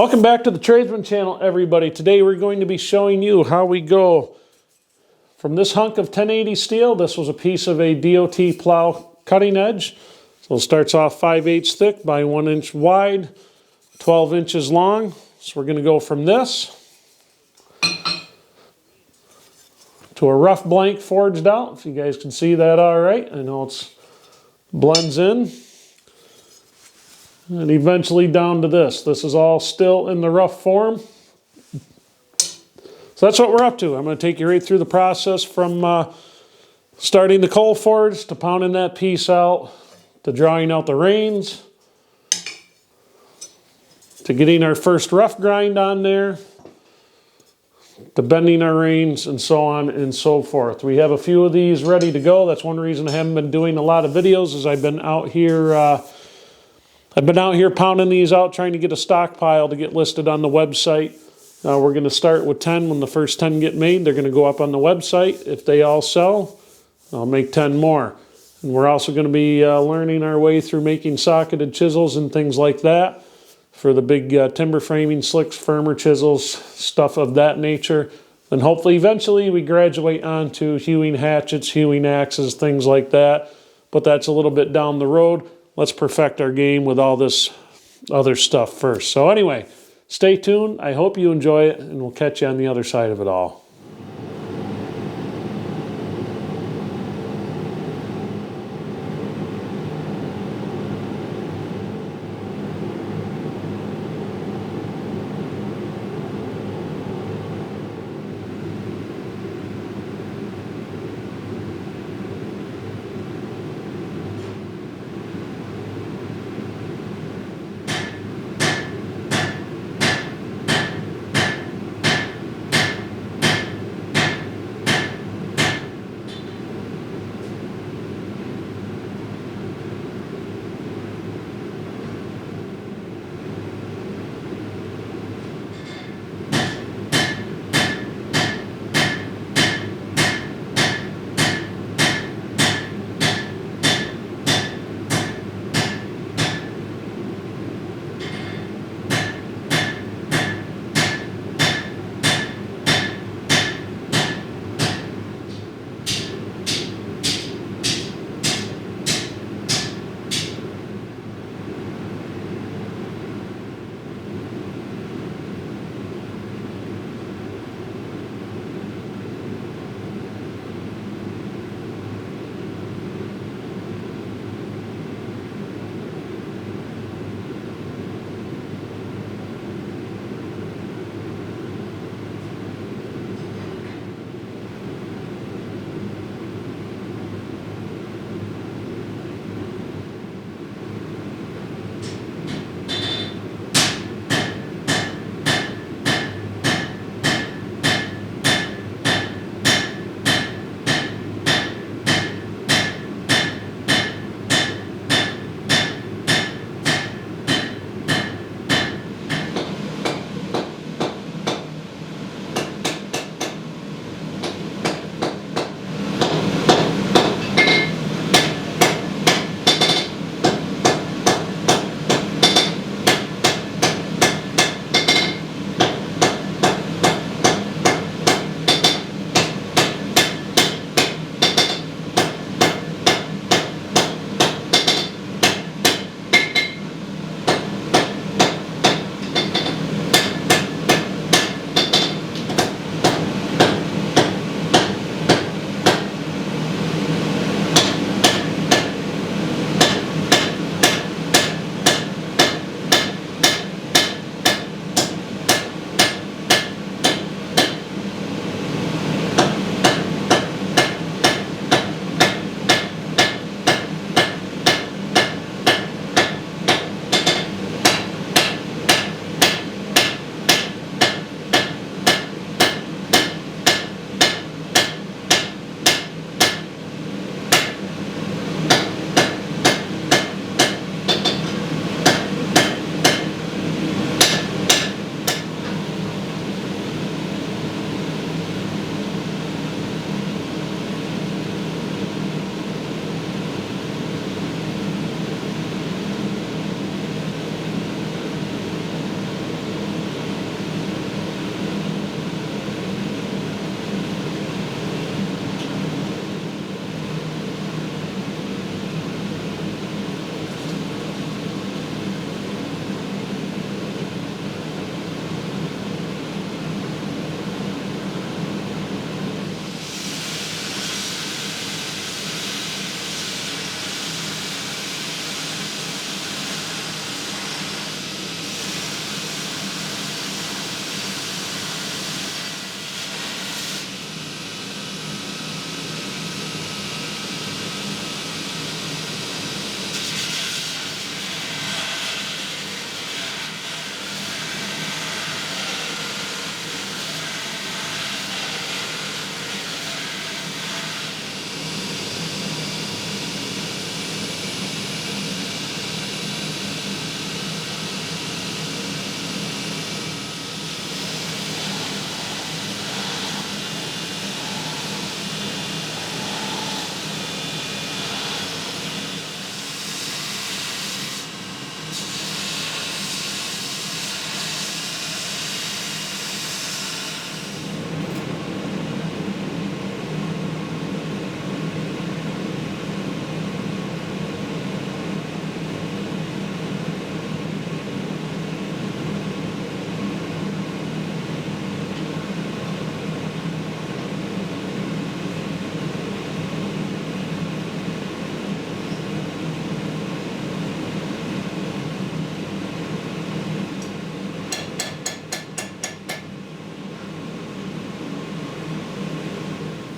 Welcome back to the Tradesman channel, everybody. Today we're going to be showing you how we go from this hunk of 1080 steel. This was a piece of a DOT plow cutting edge. So it starts off 5/8 thick by 1 inch wide, 12 inches long. So we're going to go from this to a rough blank forged out. If you guys can see that all right. I know it's blends in. And eventually down to this. This is all still in the rough form. So that's what we're up to. I'm going to take you right through the process from starting the coal forge to pounding that piece out, to drawing out the reins, to getting our first rough grind on there, to bending our reins, and so on and so forth. We have a few of these ready to go. That's one reason I haven't been doing a lot of videos, is I've been out here pounding these out, trying to get a stockpile to get listed on the website. We're going to start with 10. When the first 10 get made, they're going to go up on the website. If they all sell, I'll make 10 more. And we're also going to be learning our way through making socketed chisels and things like that for the big timber framing slicks, firmer chisels, stuff of that nature. And hopefully eventually we graduate on to hewing hatchets, hewing axes, things like that. But that's a little bit down the road. Let's perfect our game with all this other stuff first. So anyway, stay tuned. I hope you enjoy it, and we'll catch you on the other side of it all.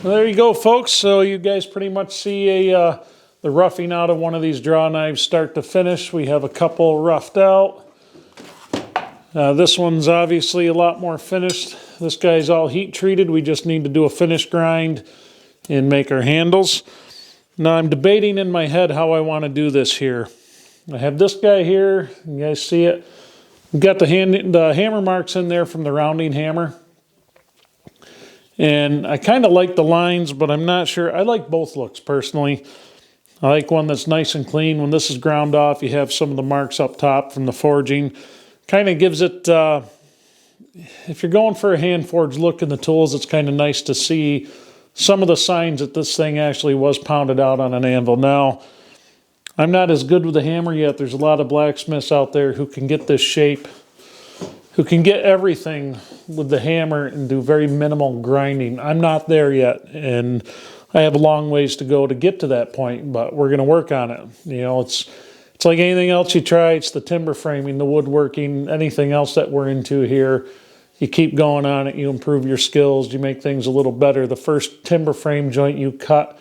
Well, there you go, folks. So you guys pretty much see the roughing out of one of these draw knives start to finish. We have a couple roughed out. This one's obviously a lot more finished. This guy's all heat treated. We just need to do a finish grind and make our handles. Now I'm debating in my head how I want to do this here. I have this guy here. You guys see it? We've got the hammer marks in there from the rounding hammer. And I kind of like the lines, but I'm not sure. I like both looks personally. I like one that's nice and clean. When this is ground off, you have some of the marks up top from the forging. Kind of gives it, if you're going for a hand-forged look in the tools, it's kind of nice to see some of the signs that this thing actually was pounded out on an anvil. Now, I'm not as good with the hammer yet. There's a lot of blacksmiths out there who can get this shape, who can get everything with the hammer and do very minimal grinding. I'm not there yet, and I have a long ways to go to get to that point, but we're going to work on it. You know, it's like anything else you try. It's the timber framing, the woodworking, anything else that we're into here. You keep going on it, you improve your skills, you make things a little better. The first timber frame joint you cut,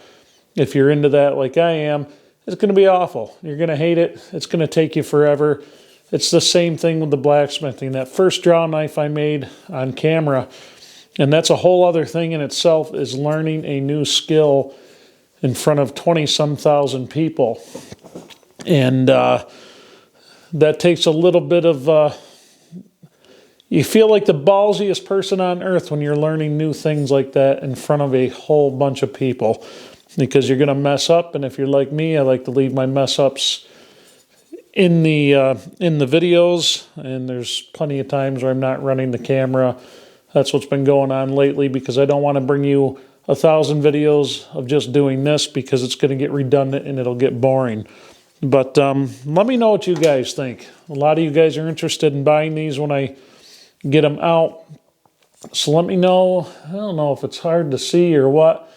if you're into that like I am, it's going to be awful. You're going to hate it. It's going to take you forever. It's the same thing with the blacksmithing. That first draw knife I made on camera, and that's a whole other thing in itself, is learning a new skill in front of 20-some thousand people. And that takes a little bit of, you feel like the ballsiest person on earth when you're learning new things like that in front of a whole bunch of people, because you're going to mess up. And if you're like me, I like to leave my mess ups in the videos, and there's plenty of times where I'm not running the camera. That's what's been going on lately, because I don't want to bring you 1,000 videos of just doing this, because it's going to get redundant and it'll get boring. But let me know what you guys think. A lot of you guys are interested in buying these when I get them out. So let me know. I don't know if it's hard to see or what.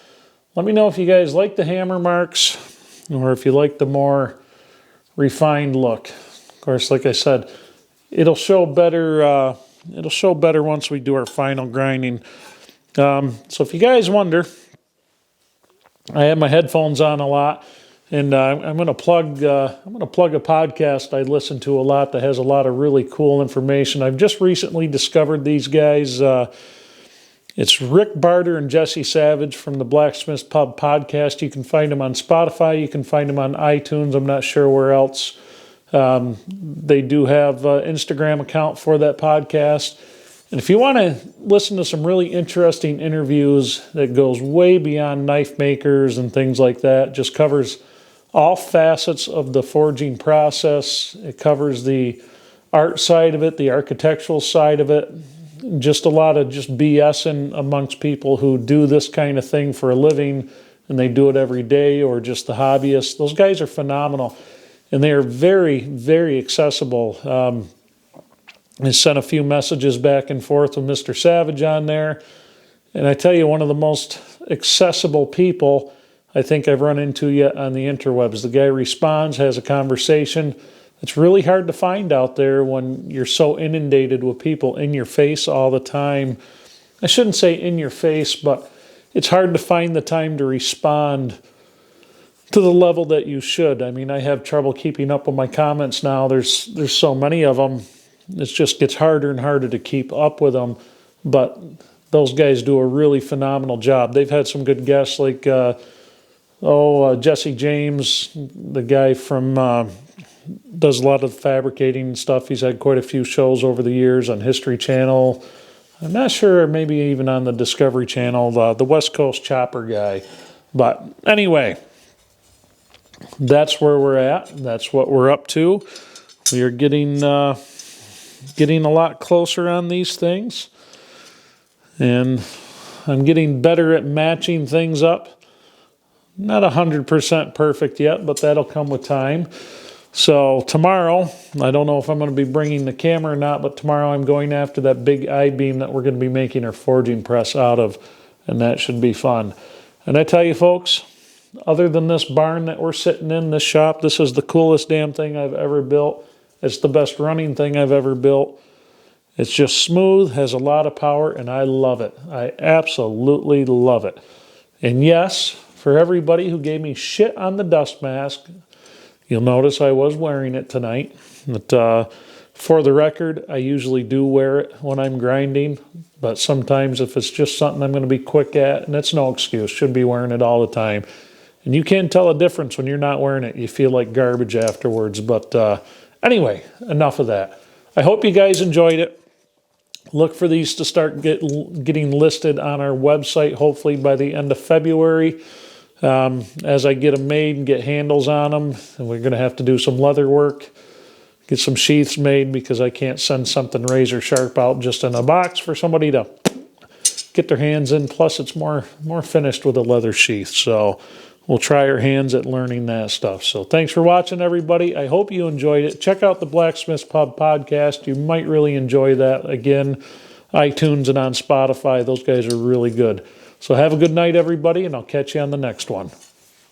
Let me know if you guys like the hammer marks, or if you like the more refined look. Of course, like I said, it'll show better. It'll show better once we do our final grinding. So if you guys wonder, I have my headphones on a lot, and I'm going to plug a podcast I listen to a lot that has a lot of really cool information. I've just recently discovered these guys. It's Rick Barter and Jesse Savage from the Blacksmiths Pub podcast. You can find them on Spotify. You can find them on iTunes. I'm not sure where else. They do have an Instagram account for that podcast. And if you want to listen to some really interesting interviews that goes way beyond knife makers and things like that, just covers all facets of the forging process. It covers the art side of it, the architectural side of it, just a lot of just BSing amongst people who do this kind of thing for a living, and they do it every day, or just the hobbyists. Those guys are phenomenal, and they are very, very accessible. I sent a few messages back and forth with Mr. Savage on there, and I tell you, one of the most accessible people I think I've run into yet on the interwebs. The guy responds, has a conversation. It's really hard to find out there when you're so inundated with people in your face all the time. I shouldn't say in your face, but it's hard to find the time to respond to the level that you should. I mean, I have trouble keeping up with my comments now. There's so many of them. It just gets harder and harder to keep up with them. But those guys do a really phenomenal job. They've had some good guests like, Jesse James, the guy from... does a lot of fabricating and stuff. He's had quite a few shows over the years on History Channel. I'm not sure, maybe even on the Discovery Channel, the West Coast Chopper guy. But anyway, that's where we're at. That's what we're up to. We are getting a lot closer on these things. And I'm getting better at matching things up. Not 100% perfect yet, but that'll come with time. So tomorrow, I don't know if I'm going to be bringing the camera or not, but tomorrow I'm going after that big I-beam that we're going to be making our forging press out of, and that should be fun. And I tell you folks, other than this barn that we're sitting in, this shop, this is the coolest damn thing I've ever built. It's the best running thing I've ever built. It's just smooth, has a lot of power, and I love it. I absolutely love it. And yes, for everybody who gave me shit on the dust mask, you'll notice I was wearing it tonight. But for the record, I usually do wear it when I'm grinding. But sometimes if it's just something I'm going to be quick at, and it's no excuse, should be wearing it all the time. And you can tell a difference when you're not wearing it. You feel like garbage afterwards. But anyway, enough of that. I hope you guys enjoyed it. Look for these to start getting listed on our website, hopefully by the end of February. As I get them made and get handles on them, and we're going to have to do some leather work, get some sheaths made, because I can't send something razor sharp out just in a box for somebody to get their hands in. Plus, it's more finished with a leather sheath. So we'll try our hands at learning that stuff. So thanks for watching, everybody. I hope you enjoyed it. Check out the Blacksmiths Pub podcast. You might really enjoy that. Again, iTunes and on Spotify. Those guys are really good. So have a good night, everybody, and I'll catch you on the next one.